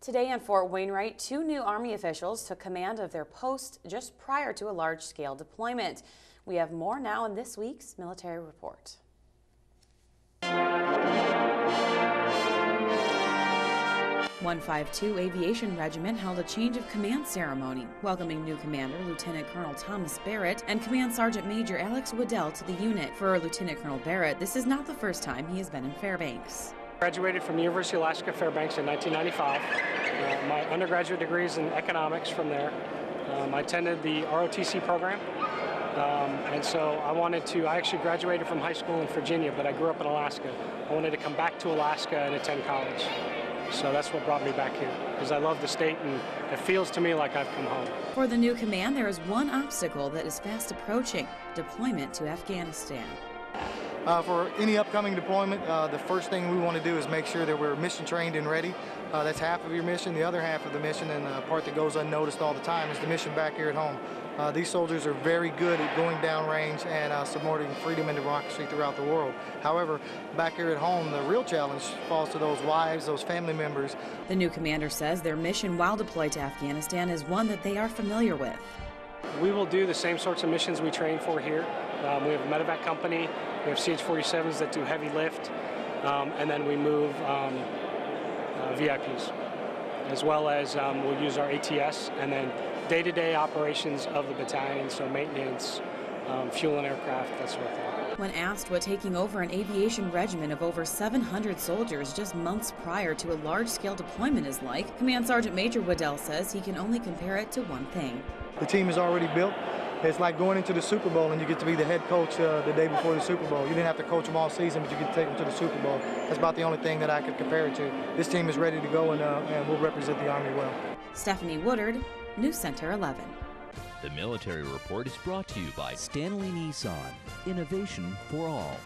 Today in Fort Wainwright, 2 new Army officials took command of their post just prior to a large-scale deployment. We have more now in this week's military report. 152 Aviation Regiment held a change of command ceremony, welcoming new commander Lieutenant Colonel Thomas Barrett and Command Sergeant Major Alex Woodell to the unit. For Lieutenant Colonel Barrett, this is not the first time he has been in Fairbanks. Graduated from the University of Alaska Fairbanks in 1995. My undergraduate degree is in economics from there. I attended the ROTC program, and so I actually graduated from high school in Virginia, but I grew up in Alaska. I wanted to come back to Alaska and attend college. So that's what brought me back here, because I love the state and it feels to me like I've come home. For the new command, there is one obstacle that is fast approaching: deployment to Afghanistan. For any upcoming deployment, the first thing we want to do is make sure that we're mission trained and ready. That's half of your mission. The other half of the mission, and the part that goes unnoticed all the time, is the mission back here at home. These soldiers are very good at going downrange and supporting freedom and democracy throughout the world. However, back here at home, the real challenge falls to those wives, those family members. The new commander says their mission while deployed to Afghanistan is one that they are familiar with. We will do the same sorts of missions we train for here. We have a medevac company, we have CH-47s that do heavy lift, and then we move VIPs, as well as we'll use our ATS, and then day-to-day operations of the battalion, so maintenance, fuel and aircraft, that sort of thing. When asked what taking over an aviation regiment of over 700 soldiers just months prior to a large-scale deployment is like, Command Sergeant Major Woodell says he can only compare it to one thing. The team is already built. It's like going into the Super Bowl and you get to be the head coach the day before the Super Bowl. You didn't have to coach them all season, but you get to take them to the Super Bowl. That's about the only thing that I could compare it to. This team is ready to go and will represent the Army well. Stephanie Woodard, News Center 11. The Military Report is brought to you by Stanley Nissan. Innovation for all.